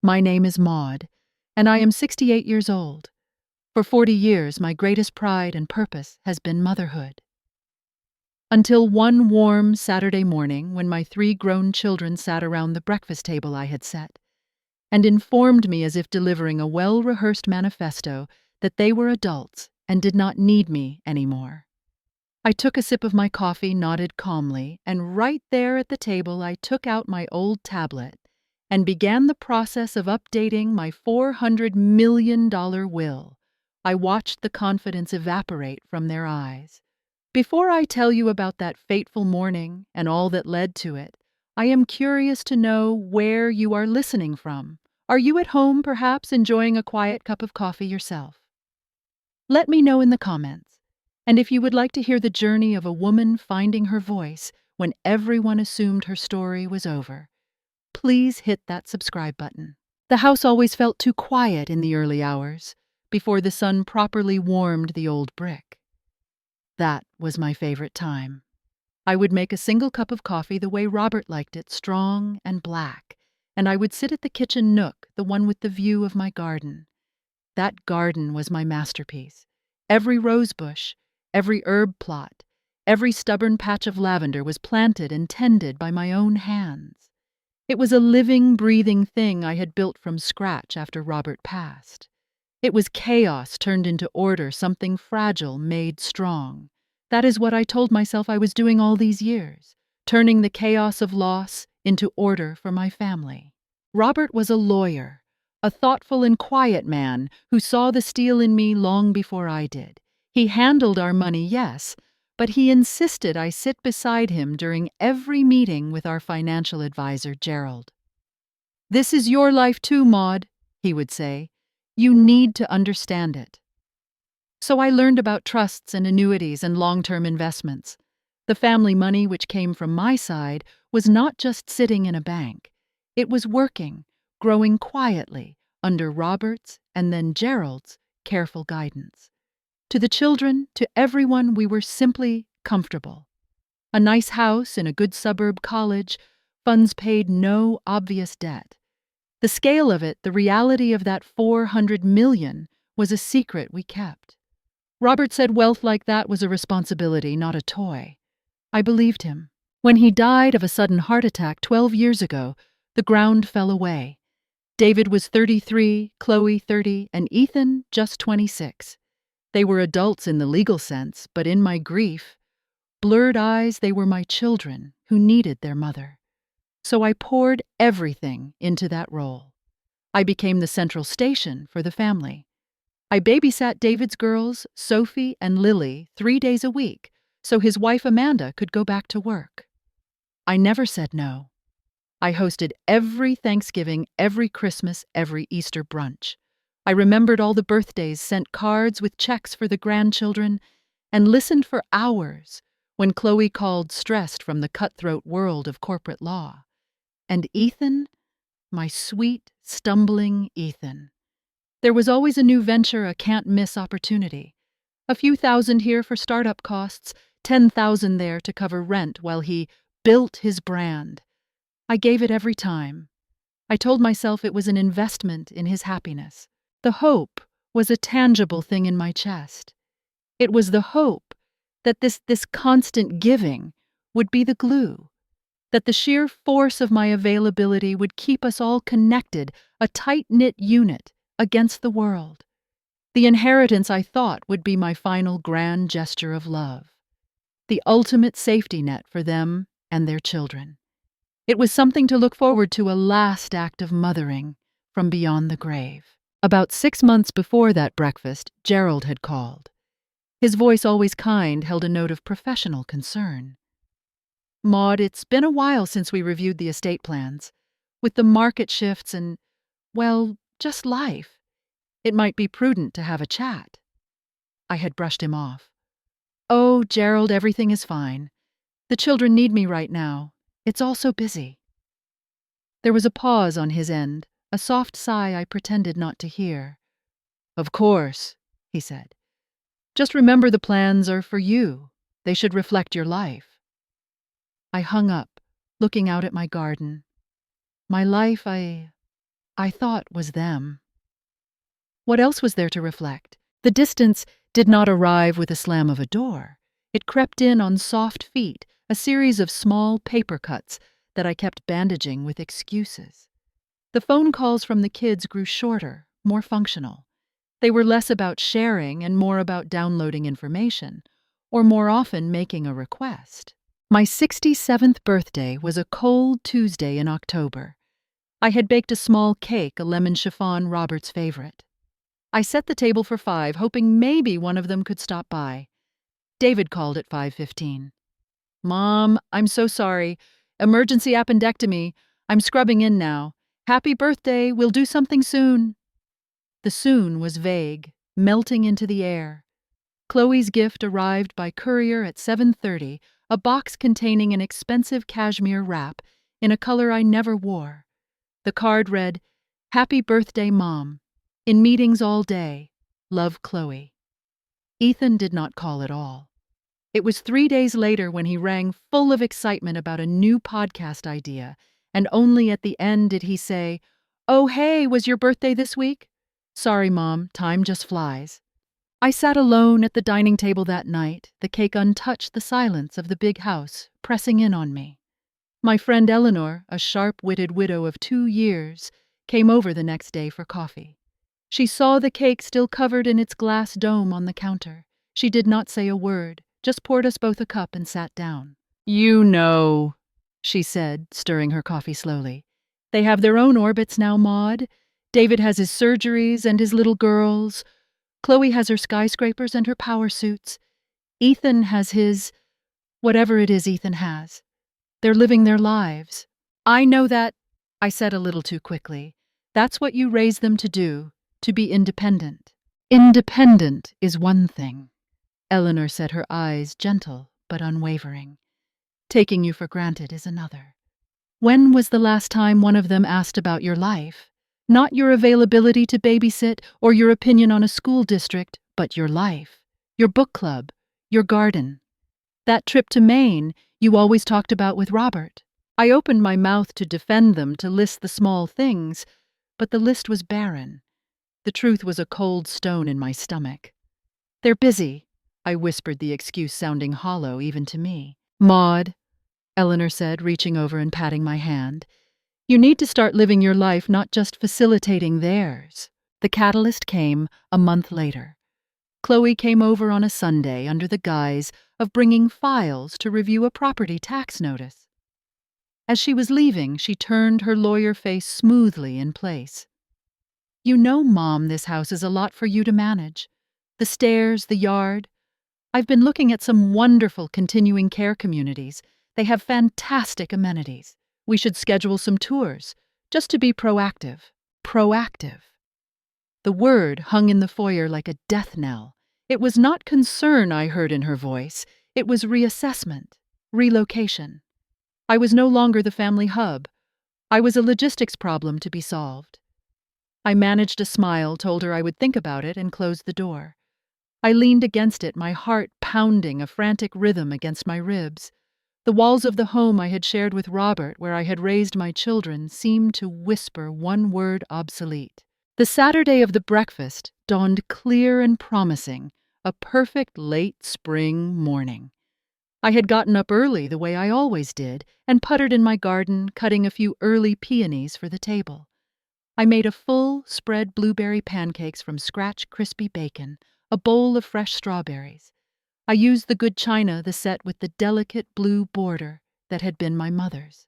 My name is Maude, and I am 68 years old. For 40 years, my greatest pride and purpose has been motherhood. Until one warm Saturday morning when my 3 grown children sat around the breakfast table I had set and informed me as if delivering a well-rehearsed manifesto that they were adults and did not need me anymore. I took a sip of my coffee, nodded calmly, and right there at the table I took out my old tablet and began the process of updating my $400 million will. I watched the confidence evaporate from their eyes. Before I tell you about that fateful morning and all that led to it, I am curious to know where you are listening from. Are you at home, perhaps, enjoying a quiet cup of coffee yourself? Let me know in the comments. And if you would like to hear the journey of a woman finding her voice when everyone assumed her story was over, please hit that subscribe button. The house always felt too quiet in the early hours, before the sun properly warmed the old brick. That was my favorite time. I would make a single cup of coffee the way Robert liked it, strong and black, and I would sit at the kitchen nook, the one with the view of my garden. That garden was my masterpiece. Every rose bush, every herb plot, every stubborn patch of lavender was planted and tended by my own hands. It was a living, breathing thing I had built from scratch after Robert passed. It was chaos turned into order, something fragile made strong. That is what I told myself I was doing all these years, turning the chaos of loss into order for my family. Robert was a lawyer, a thoughtful and quiet man who saw the steel in me long before I did. He handled our money, yes, but he insisted I sit beside him during every meeting with our financial advisor, Gerald. "This is your life too, Maude," he would say. "You need to understand it." So I learned about trusts and annuities and long-term investments. The family money which came from my side was not just sitting in a bank. It was working, growing quietly under Robert's and then Gerald's careful guidance. To the children, to everyone, we were simply comfortable. A nice house in a good suburb college, funds paid no obvious debt. The scale of it, the reality of that $400 million, was a secret we kept. Robert said wealth like that was a responsibility, not a toy. I believed him. When he died of a sudden heart attack 12 years ago, the ground fell away. David was 33, Chloe 30, and Ethan just 26. They were adults in the legal sense, but in my grief, blurred eyes, they were my children who needed their mother. So I poured everything into that role. I became the central station for the family. I babysat David's girls, Sophie and Lily, 3 days a week, so his wife Amanda could go back to work. I never said no. I hosted every Thanksgiving, every Christmas, every Easter brunch. I remembered all the birthdays, sent cards with checks for the grandchildren, and listened for hours when Chloe called stressed from the cutthroat world of corporate law. And Ethan, my sweet, stumbling Ethan. There was always a new venture, a can't-miss opportunity. A few thousand here for startup costs, 10,000 there to cover rent while he built his brand. I gave it every time. I told myself it was an investment in his happiness. The hope was a tangible thing in my chest. It was the hope that this constant giving would be the glue, that the sheer force of my availability would keep us all connected, a tight-knit unit against the world. The inheritance, I thought, would be my final grand gesture of love, the ultimate safety net for them and their children. It was something to look forward to, a last act of mothering from beyond the grave. About 6 months before that breakfast, Gerald had called. His voice, always kind, held a note of professional concern. "Maude, it's been a while since we reviewed the estate plans. With the market shifts and, well, just life. It might be prudent to have a chat." I had brushed him off. "Oh, Gerald, everything is fine. The children need me right now. It's all so busy." There was a pause on his end, a soft sigh I pretended not to hear. "Of course," he said. "Just remember the plans are for you. They should reflect your life." I hung up, looking out at my garden. My life, I I thought was them. What else was there to reflect? The distance did not arrive with the slam of a door. It crept in on soft feet, a series of small paper cuts that I kept bandaging with excuses. The phone calls from the kids grew shorter, more functional. They were less about sharing and more about downloading information, or more often making a request. My 67th birthday was a cold Tuesday in October. I had baked a small cake, a lemon chiffon, Robert's favorite. I set the table for 5, hoping maybe one of them could stop by. David called at 5:15. "Mom, I'm so sorry. Emergency appendectomy. I'm scrubbing in now. Happy birthday, we'll do something soon." The soon was vague, melting into the air. Chloe's gift arrived by courier at 7:30, a box containing an expensive cashmere wrap in a color I never wore. The card read, "Happy birthday, Mom. In meetings all day. Love, Chloe." Ethan did not call at all. It was 3 days later when he rang full of excitement about a new podcast idea, and only at the end did he say, "Oh, hey, was your birthday this week?" "Sorry, Mom, time just flies." I sat alone at the dining table that night, the cake untouched, the silence of the big house pressing in on me. My friend Eleanor, a sharp-witted widow of 2 years, came over the next day for coffee. She saw the cake still covered in its glass dome on the counter. She did not say a word, just poured us both a cup and sat down. "You know," she said, stirring her coffee slowly. "They have their own orbits now, Maude. David has his surgeries and his little girls. Chloe has her skyscrapers and her power suits. Ethan has his, whatever it is Ethan has. They're living their lives. I know that," I said a little too quickly. "That's what you raise them to do, to be independent." "Independent is one thing," Eleanor said, her eyes gentle but unwavering. "Taking you for granted is another. When was the last time one of them asked about your life? Not your availability to babysit or your opinion on a school district, but your life, your book club, your garden. That trip to Maine you always talked about with Robert." I opened my mouth to defend them, to list the small things, but the list was barren. The truth was a cold stone in my stomach. "They're busy," I whispered, the excuse sounding hollow even to me. "Maude," Eleanor said, reaching over and patting my hand, "you need to start living your life, not just facilitating theirs." The catalyst came a month later. Chloe came over on a Sunday under the guise of bringing files to review a property tax notice. As she was leaving, she turned her lawyer face smoothly in place. "You know, Mom, this house is a lot for you to manage. The stairs, the yard. I've been looking at some wonderful continuing care communities. They have fantastic amenities. We should schedule some tours, just to be proactive." Proactive. The word hung in the foyer like a death knell. It was not concern I heard in her voice. It was reassessment, relocation. I was no longer the family hub. I was a logistics problem to be solved. I managed a smile, told her I would think about it, and closed the door. I leaned against it, my heart pounding a frantic rhythm against my ribs. The walls of the home I had shared with Robert, where I had raised my children, seemed to whisper one word obsolete. The Saturday of the breakfast dawned clear and promising, a perfect late spring morning. I had gotten up early the way I always did and puttered in my garden, cutting a few early peonies for the table. I made a full spread blueberry pancakes from scratch crispy bacon, a bowl of fresh strawberries. I used the good china, the set with the delicate blue border that had been my mother's.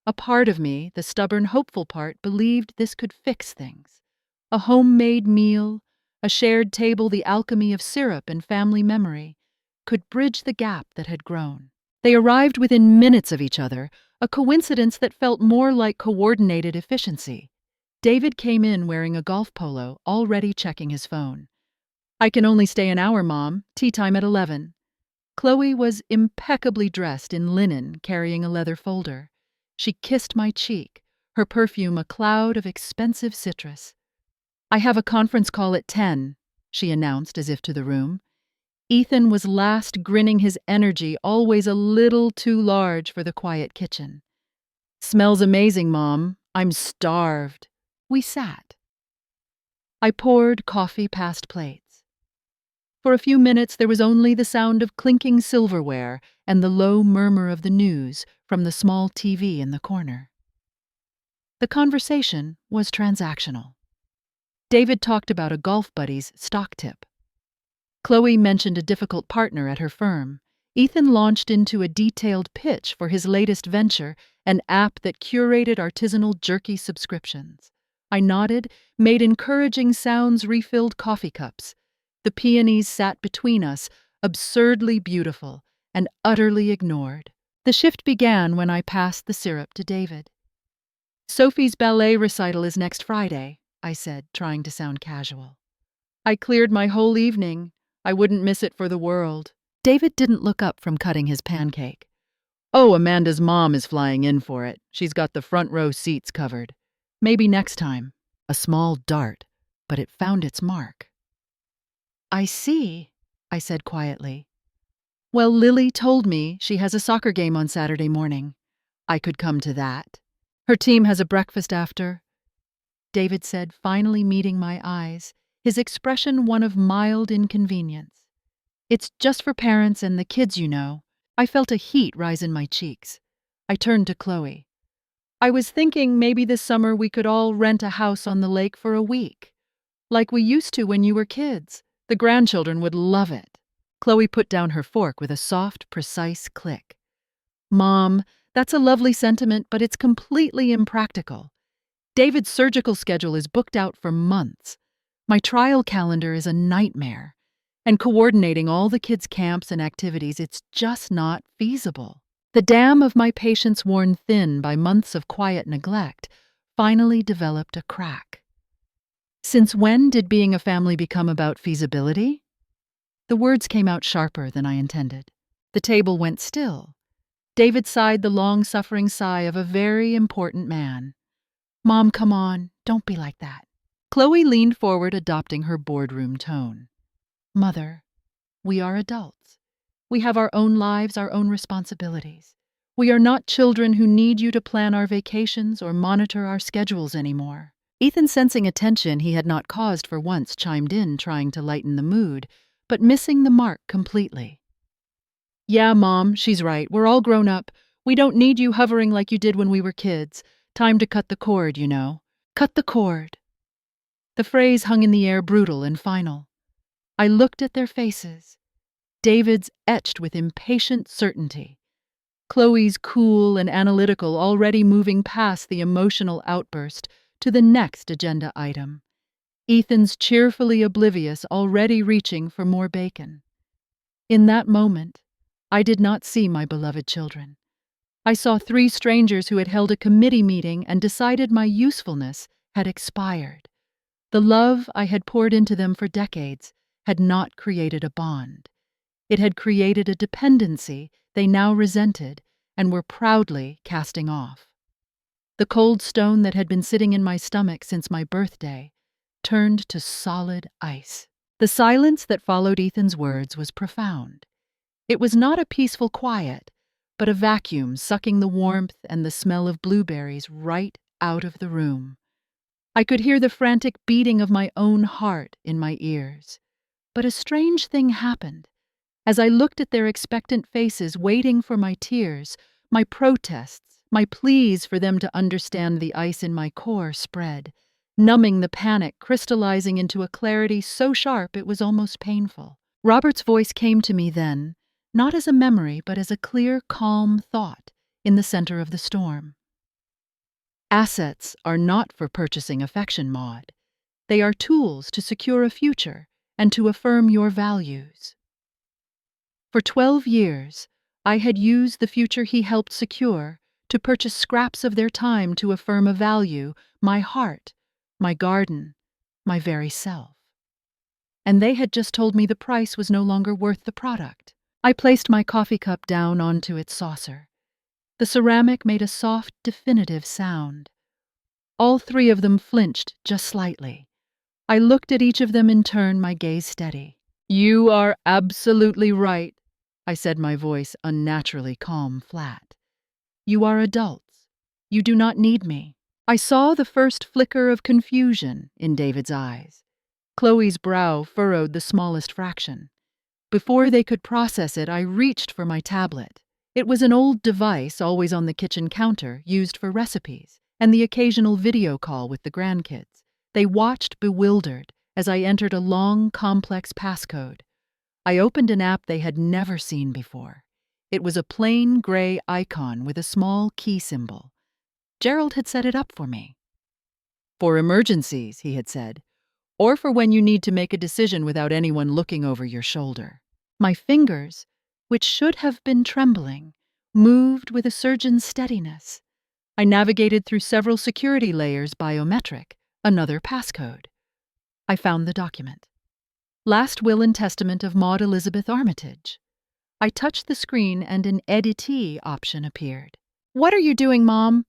A part of me, the stubborn, hopeful part, believed this could fix things. A homemade meal, a shared table, the alchemy of syrup and family memory, could bridge the gap that had grown. They arrived within minutes of each other, a coincidence that felt more like coordinated efficiency. David came in wearing a golf polo, already checking his phone. "I can only stay an hour, Mom. Tea time at 11. Chloe was impeccably dressed in linen, carrying a leather folder. She kissed my cheek, her perfume a cloud of expensive citrus. "I have a conference call at 10, she announced as if to the room. Ethan was last, grinning, his energy always a little too large for the quiet kitchen. "Smells amazing, Mom. I'm starved." We sat. I poured coffee past plates. For a few minutes there was only the sound of clinking silverware and the low murmur of the news from the small TV in the corner. The conversation was transactional. David talked about a golf buddy's stock tip. Chloe mentioned a difficult partner at her firm. Ethan launched into a detailed pitch for his latest venture, an app that curated artisanal jerky subscriptions. I nodded, made encouraging sounds, refilled coffee cups. The peonies sat between us, absurdly beautiful and utterly ignored. The shift began when I passed the syrup to David. "Sophie's ballet recital is next Friday," I said, trying to sound casual. "I cleared my whole evening. I wouldn't miss it for the world." David didn't look up from cutting his pancake. "Oh, Amanda's mom is flying in for it. She's got the front row seats covered. Maybe next time." A small dart, but it found its mark. "I see," I said quietly. "Well, Lily told me she has a soccer game on Saturday morning. I could come to that. Her team has a breakfast after," David said, finally meeting my eyes, his expression one of mild inconvenience. "It's just for parents and the kids, you know." I felt a heat rise in my cheeks. I turned to Chloe. "I was thinking maybe this summer we could all rent a house on the lake for a week. Like we used to when you were kids. The grandchildren would love it." Chloe put down her fork with a soft, precise click. "Mom, that's a lovely sentiment, but it's completely impractical. David's surgical schedule is booked out for months. My trial calendar is a nightmare. And coordinating all the kids' camps and activities, it's just not feasible." The dam of my patience, worn thin by months of quiet neglect, finally developed a crack. "Since when did being a family become about feasibility?" The words came out sharper than I intended. The table went still. David sighed the long-suffering sigh of a very important man. "Mom, come on, don't be like that." Chloe leaned forward, adopting her boardroom tone. "Mother, we are adults. We have our own lives, our own responsibilities. We are not children who need you to plan our vacations or monitor our schedules anymore." Ethan, sensing a tension he had not caused for once, chimed in, trying to lighten the mood, but missing the mark completely. "Yeah, Mom, she's right. We're all grown up. We don't need you hovering like you did when we were kids. Time to cut the cord, you know." Cut the cord. The phrase hung in the air, brutal and final. I looked at their faces. David's etched with impatient certainty. Chloe's cool and analytical, already moving past the emotional outburst to the next agenda item. Ethan's cheerfully oblivious, already reaching for more bacon. In that moment, I did not see my beloved children. I saw three strangers who had held a committee meeting and decided my usefulness had expired. The love I had poured into them for decades had not created a bond. It had created a dependency they now resented and were proudly casting off. The cold stone that had been sitting in my stomach since my birthday turned to solid ice. The silence that followed Ethan's words was profound. It was not a peaceful quiet, but a vacuum sucking the warmth and the smell of blueberries right out of the room. I could hear the frantic beating of my own heart in my ears. But a strange thing happened. As I looked at their expectant faces, waiting for my tears, my protests, my pleas for them to understand, the ice in my core spread, numbing the panic, crystallizing into a clarity so sharp it was almost painful. Robert's voice came to me then, not as a memory, but as a clear, calm thought in the center of the storm. "Assets are not for purchasing affection, Maude. They are tools to secure a future and to affirm your values." For 12 years, I had used the future he helped secure to purchase scraps of their time to affirm a value, my heart, my garden, my very self. And they had just told me the price was no longer worth the product. I placed my coffee cup down onto its saucer. The ceramic made a soft, definitive sound. All three of them flinched just slightly. I looked at each of them in turn, my gaze steady. "You are absolutely right," I said, my voice unnaturally calm, flat. "You are adults. You do not need me. I saw the first flicker of confusion in David's eyes. Chloe's brow furrowed the smallest fraction. Before they could process it, I reached for my tablet. It was an old device always on the kitchen counter, used for recipes, and the occasional video call with the grandkids. They watched bewildered as I entered a long, complex passcode. I opened an app they had never seen before. It was a plain gray icon with a small key symbol. Gerald had set it up for me. For emergencies, he had said, or for when you need to make a decision without anyone looking over your shoulder. My fingers, which should have been trembling, moved with a surgeon's steadiness. I navigated through several security layers biometric, another passcode. I found the document. Last Will and Testament of Maude Elizabeth Armitage. I touched the screen and an editee option appeared. "What are you doing, Mom?"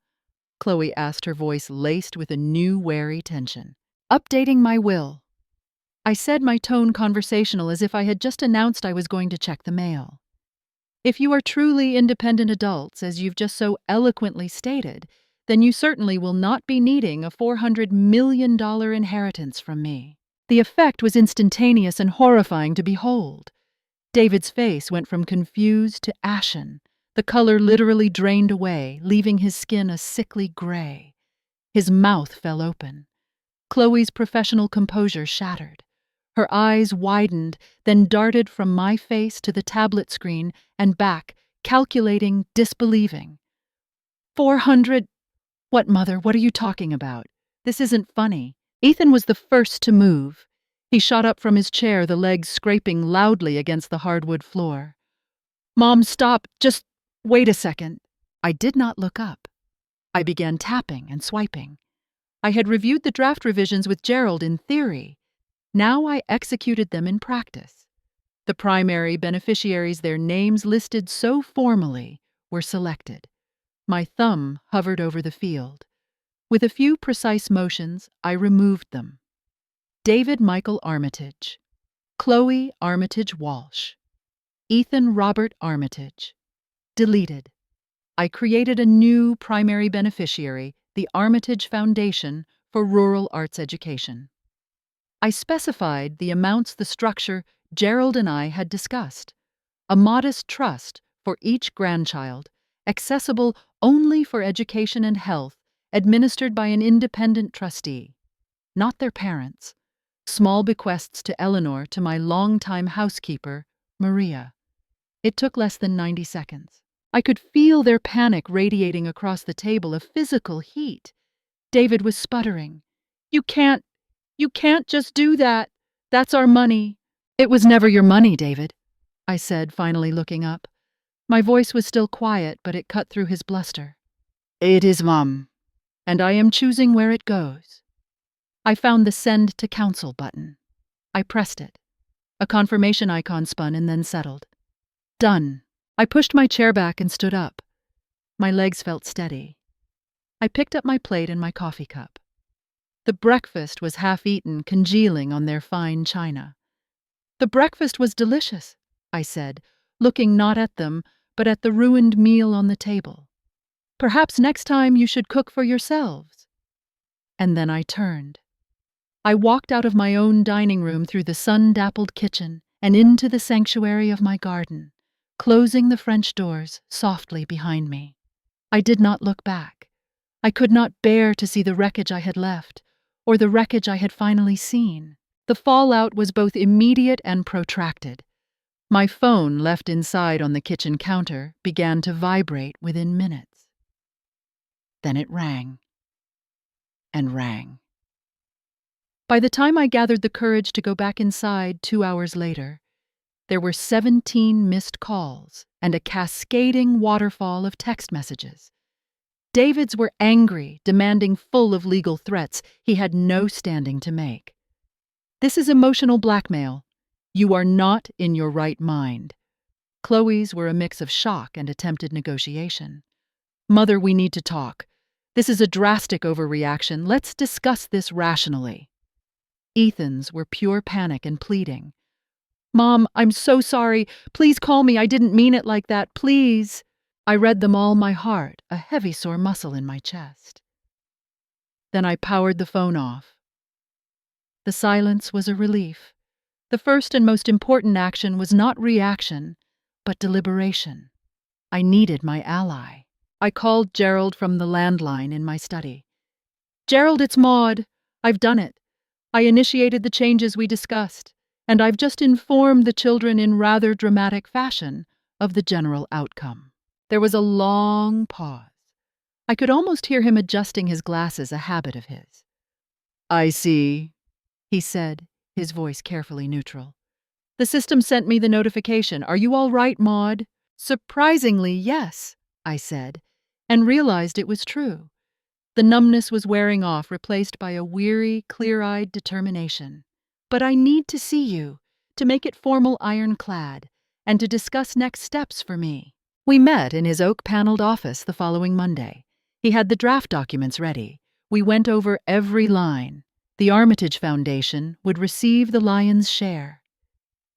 Chloe asked, her voice laced with a new wary tension. "Updating my will." I said, my tone conversational, as if I had just announced I was going to check the mail. If you are truly independent adults, as you've just so eloquently stated, then you certainly will not be needing a $400 million inheritance from me. The effect was instantaneous and horrifying to behold. David's face went from confused to ashen. The color literally drained away, leaving his skin a sickly gray. His mouth fell open. Chloe's professional composure shattered. Her eyes widened, then darted from my face to the tablet screen and back, calculating, disbelieving. 400? What, Mother? What are you talking about? This isn't funny. Ethan was the first to move. He shot up from his chair, the legs scraping loudly against the hardwood floor. "Mom, stop. Just wait a second." I did not look up. I began tapping and swiping. I had reviewed the draft revisions with Gerald in theory. Now I executed them in practice. The primary beneficiaries, their names listed so formally, were selected. My thumb hovered over the field. With a few precise motions, I removed them. David Michael Armitage, Chloe Armitage Walsh, Ethan Robert Armitage. Deleted. I created a new primary beneficiary, the Armitage Foundation for Rural Arts Education. I specified the amounts, the structure Gerald and I had discussed. A modest trust for each grandchild, accessible only for education and health, administered by an independent trustee, not their parents. Small bequests to Eleanor, to my longtime housekeeper, Maria. It took less than 90 seconds. I could feel their panic radiating across the table, a physical heat. David was sputtering. You can't just do that. That's our money." "It was never your money, David," I said, finally looking up. My voice was still quiet, but it cut through his bluster. "It is, Mom, and I am choosing where it goes." I found the Send to Council button. I pressed it. A confirmation icon spun and then settled. Done. I pushed my chair back and stood up. My legs felt steady. I picked up my plate and my coffee cup. The breakfast was half-eaten, congealing on their fine china. "The breakfast was delicious," I said, looking not at them, but at the ruined meal on the table. "Perhaps next time you should cook for yourselves." And then I turned. I walked out of my own dining room, through the sun-dappled kitchen, and into the sanctuary of my garden, closing the French doors softly behind me. I did not look back. I could not bear to see the wreckage I had left, or the wreckage I had finally seen. The fallout was both immediate and protracted. My phone, left inside on the kitchen counter, began to vibrate within minutes. Then it rang. And rang. By the time I gathered the courage to go back inside 2 hours later, there were 17 missed calls and a cascading waterfall of text messages. David's were angry, demanding, full of legal threats he had no standing to make. "This is emotional blackmail. You are not in your right mind." Chloe's were a mix of shock and attempted negotiation. "Mother, we need to talk. This is a drastic overreaction. Let's discuss this rationally." Ethan's were pure panic and pleading. "Mom, I'm so sorry. Please call me. I didn't mean it like that. Please." I read them all, my heart, a heavy sore muscle in my chest. Then I powered the phone off. The silence was a relief. The first and most important action was not reaction, but deliberation. I needed my ally. I called Gerald from the landline in my study. "Gerald, it's Maude. I've done it. I initiated the changes we discussed, and I've just informed the children in rather dramatic fashion of the general outcome." There was a long pause. I could almost hear him adjusting his glasses, a habit of his. "I see," he said, his voice carefully neutral. "The system sent me the notification. Are you all right, Maude?" "Surprisingly, yes," I said, and realized it was true. The numbness was wearing off, replaced by a weary, clear-eyed determination. "But I need to see you, to make it formal ironclad, and to discuss next steps for me." We met in his oak-paneled office the following Monday. He had the draft documents ready. We went over every line. The Armitage Foundation would receive the lion's share.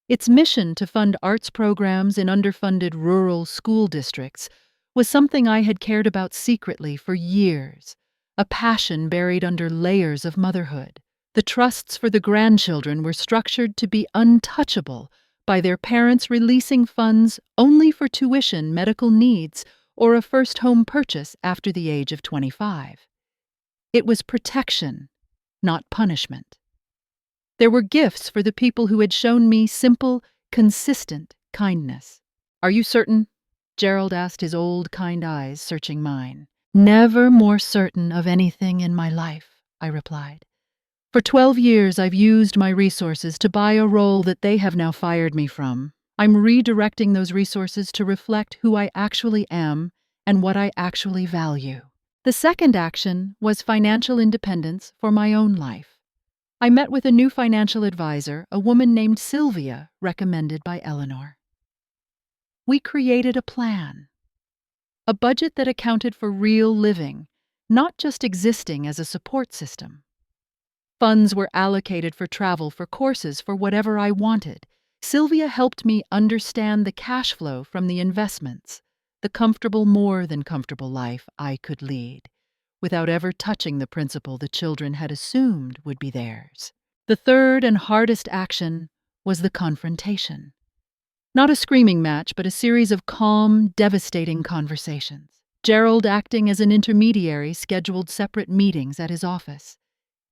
Its mission to fund arts programs in underfunded rural school districts was something I had cared about secretly for years, a passion buried under layers of motherhood. The trusts for the grandchildren were structured to be untouchable by their parents releasing funds only for tuition, medical needs, or a first home purchase after the age of 25. It was protection, not punishment. There were gifts for the people who had shown me simple, consistent kindness. "Are you certain?" Gerald asked, his old, kind eyes searching mine. "Never more certain of anything in my life," I replied. "For 12 years I've used my resources to buy a role that they have now fired me from. I'm redirecting those resources to reflect who I actually am and what I actually value." The second action was financial independence for my own life. I met with a new financial advisor, a woman named Sylvia, recommended by Eleanor. We created a plan, a budget that accounted for real living, not just existing as a support system. Funds were allocated for travel, for courses, for whatever I wanted. Sylvia helped me understand the cash flow from the investments, the comfortable, more than comfortable life I could lead, without ever touching the principle the children had assumed would be theirs. The third and hardest action was the confrontation. Not a screaming match, but a series of calm, devastating conversations. Gerald, acting as an intermediary, scheduled separate meetings at his office.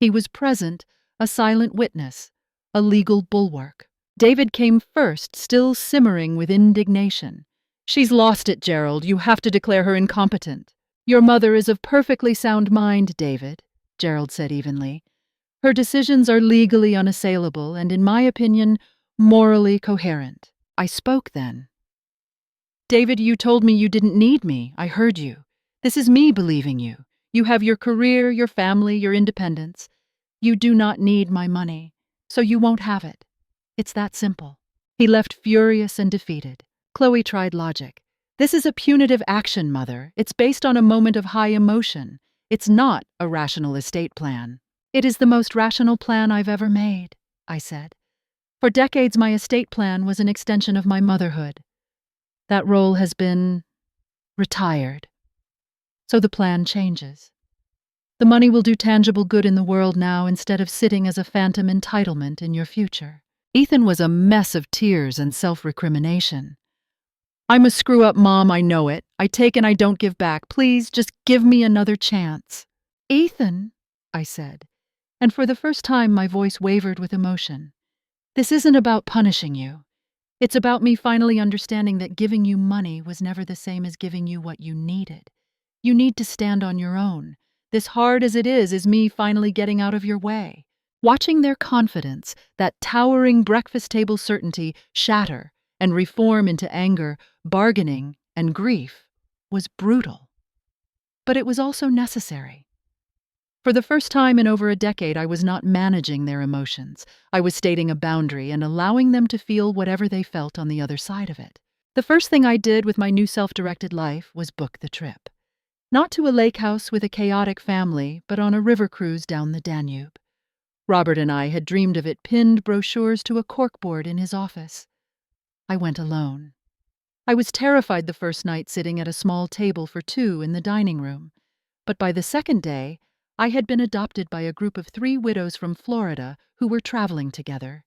He was present, a silent witness, a legal bulwark. David came first, still simmering with indignation. "She's lost it, Gerald. You have to declare her incompetent." "Your mother is of perfectly sound mind, David," Gerald said evenly. "Her decisions are legally unassailable and, in my opinion, morally coherent." I spoke then. "David, you told me you didn't need me. I heard you. This is me believing you. You have your career, your family, your independence. You do not need my money, so you won't have it. It's that simple." He left furious and defeated. Chloe tried logic. "This is a punitive action, Mother. It's based on a moment of high emotion. It's not a rational estate plan." "It is the most rational plan I've ever made," I said. "For decades, my estate plan was an extension of my motherhood. That role has been retired. So the plan changes. The money will do tangible good in the world now instead of sitting as a phantom entitlement in your future." Ethan was a mess of tears and self-recrimination. "I'm a screw-up mom, I know it. I take and I don't give back. Please, just give me another chance." "Ethan," I said, and for the first time my voice wavered with emotion. "This isn't about punishing you. It's about me finally understanding that giving you money was never the same as giving you what you needed. You need to stand on your own. This hard as it is me finally getting out of your way." Watching their confidence, that towering breakfast table certainty, shatter and reform into anger, bargaining, and grief was brutal. But it was also necessary. For the first time in over a decade, I was not managing their emotions. I was stating a boundary and allowing them to feel whatever they felt on the other side of it. The first thing I did with my new self-directed life was book the trip. Not to a lake house with a chaotic family, but on a river cruise down the Danube. Robert and I had dreamed of it, pinned brochures to a corkboard in his office. I went alone. I was terrified the first night sitting at a small table for two in the dining room, but by the second day, I had been adopted by a group of 3 widows from Florida who were traveling together.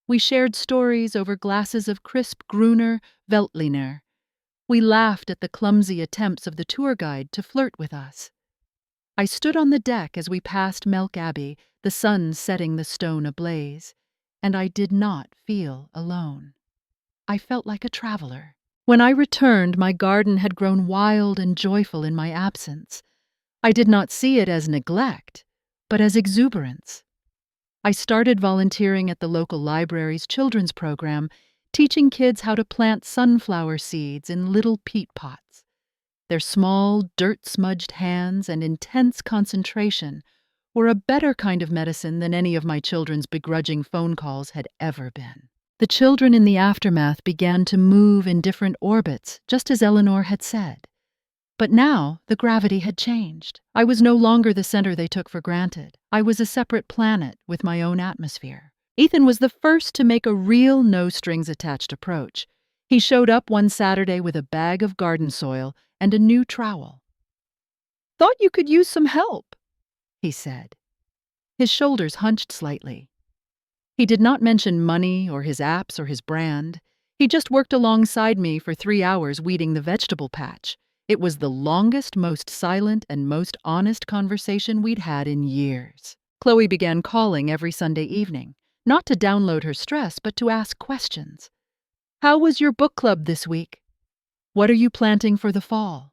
We shared stories over glasses of crisp Gruner Veltliner. We laughed at the clumsy attempts of the tour guide to flirt with us. I stood on the deck as we passed Melk Abbey, the sun setting the stone ablaze, and I did not feel alone. I felt like a traveler. When I returned, my garden had grown wild and joyful in my absence. I did not see it as neglect, but as exuberance. I started volunteering at the local library's children's program, teaching kids how to plant sunflower seeds in little peat pots. Their small, dirt-smudged hands and intense concentration were a better kind of medicine than any of my children's begrudging phone calls had ever been. The children in the aftermath began to move in different orbits, just as Eleanor had said. But now the gravity had changed. I was no longer the center they took for granted. I was a separate planet with my own atmosphere. Ethan was the first to make a real no-strings-attached approach. He showed up one Saturday with a bag of garden soil and a new trowel. "Thought you could use some help," he said. His shoulders hunched slightly. He did not mention money or his apps or his brand. He just worked alongside me for 3 hours weeding the vegetable patch. It was the longest, most silent, and most honest conversation we'd had in years. Chloe began calling every Sunday evening, not to download her stress, but to ask questions. "How was your book club this week? What are you planting for the fall?"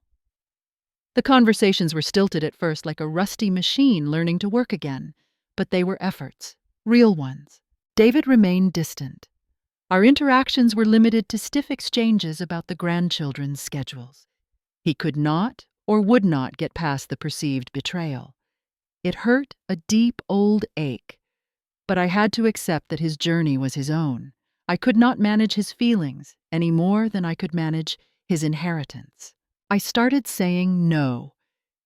The conversations were stilted at first, like a rusty machine learning to work again, but they were efforts, real ones. David remained distant. Our interactions were limited to stiff exchanges about the grandchildren's schedules. He could not or would not get past the perceived betrayal. It hurt a deep old ache, but I had to accept that his journey was his own. I could not manage his feelings any more than I could manage his inheritance. I started saying no.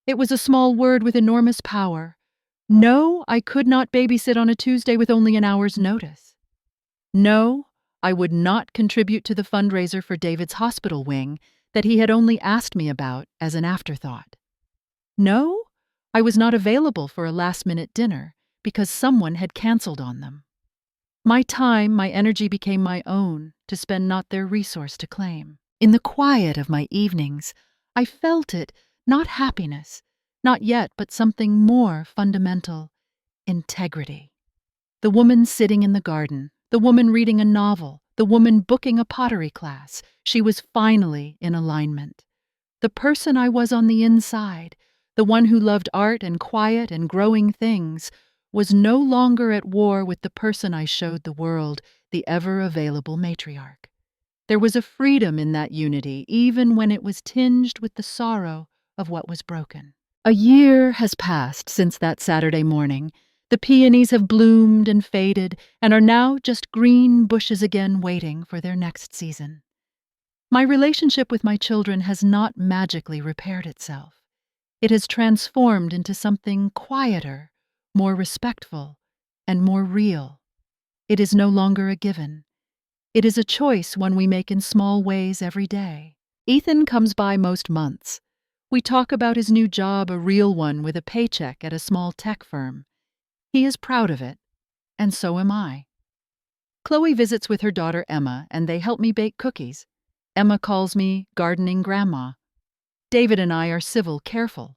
It was a small word with enormous power. No, I could not babysit on a Tuesday with only an hour's notice. No, I would not contribute to the fundraiser for David's hospital wing that he had only asked me about as an afterthought. No, I was not available for a last-minute dinner because someone had canceled on them. My time, my energy became my own, to spend not their resource to claim. In the quiet of my evenings, I felt it, not happiness, not yet, but something more fundamental: integrity. The woman sitting in the garden, the woman reading a novel, the woman booking a pottery class, she was finally in alignment. The person I was on the inside, the one who loved art and quiet and growing things, was no longer at war with the person I showed the world, the ever-available matriarch. There was a freedom in that unity, even when it was tinged with the sorrow of what was broken. A year has passed since that Saturday morning. The peonies have bloomed and faded and are now just green bushes again waiting for their next season. My relationship with my children has not magically repaired itself. It has transformed into something quieter, more respectful, and more real. It is no longer a given. It is a choice one we make in small ways every day. Ethan comes by most months. We talk about his new job, a real one with a paycheck at a small tech firm. He is proud of it, and so am I. Chloe visits with her daughter Emma, and they help me bake cookies. Emma calls me gardening grandma. David and I are civil, careful.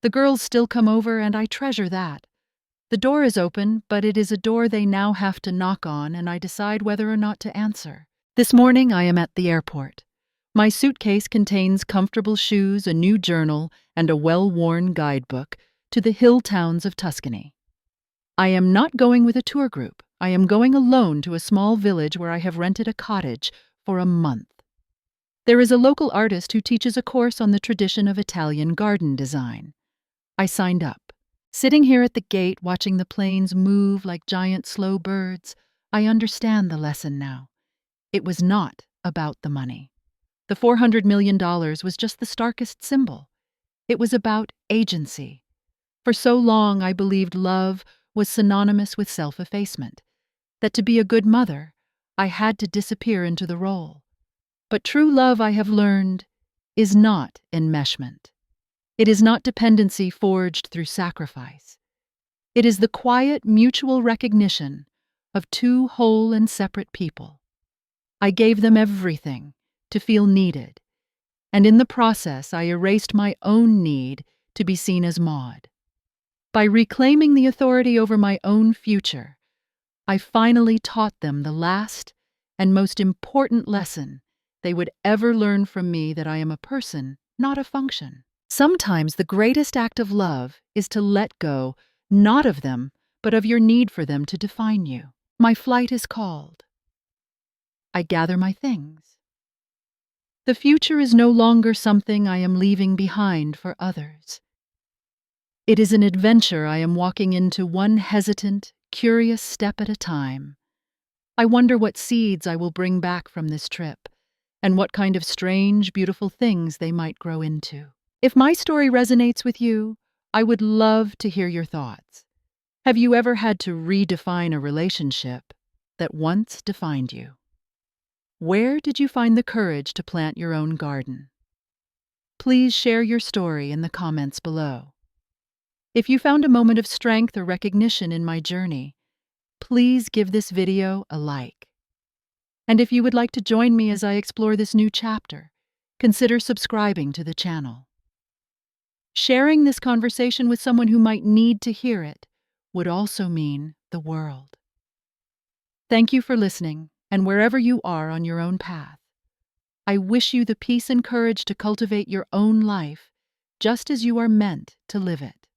The girls still come over, and I treasure that. The door is open, but it is a door they now have to knock on, and I decide whether or not to answer. This morning I am at the airport. My suitcase contains comfortable shoes, a new journal, and a well-worn guidebook to the hill towns of Tuscany. I am not going with a tour group. I am going alone to a small village where I have rented a cottage for a month. There is a local artist who teaches a course on the tradition of Italian garden design. I signed up. Sitting here at the gate watching the planes move like giant slow birds, I understand the lesson now. It was not about the money. The $400 million was just the starkest symbol. It was about agency. For so long I believed love was synonymous with self-effacement, that to be a good mother, I had to disappear into the role. But true love, I have learned, is not enmeshment. It is not dependency forged through sacrifice. It is the quiet, mutual recognition of two whole and separate people. I gave them everything to feel needed, and in the process I erased my own need to be seen as Maude. By reclaiming the authority over my own future, I finally taught them the last and most important lesson they would ever learn from me, that I am a person, not a function. Sometimes the greatest act of love is to let go, not of them, but of your need for them to define you. My flight is called. I gather my things. The future is no longer something I am leaving behind for others. It is an adventure I am walking into, one hesitant, curious step at a time. I wonder what seeds I will bring back from this trip, and what kind of strange, beautiful things they might grow into. If my story resonates with you, I would love to hear your thoughts. Have you ever had to redefine a relationship that once defined you? Where did you find the courage to plant your own garden? Please share your story in the comments below. If you found a moment of strength or recognition in my journey, please give this video a like. And if you would like to join me as I explore this new chapter, consider subscribing to the channel. Sharing this conversation with someone who might need to hear it would also mean the world. Thank you for listening, and wherever you are on your own path, I wish you the peace and courage to cultivate your own life just as you are meant to live it.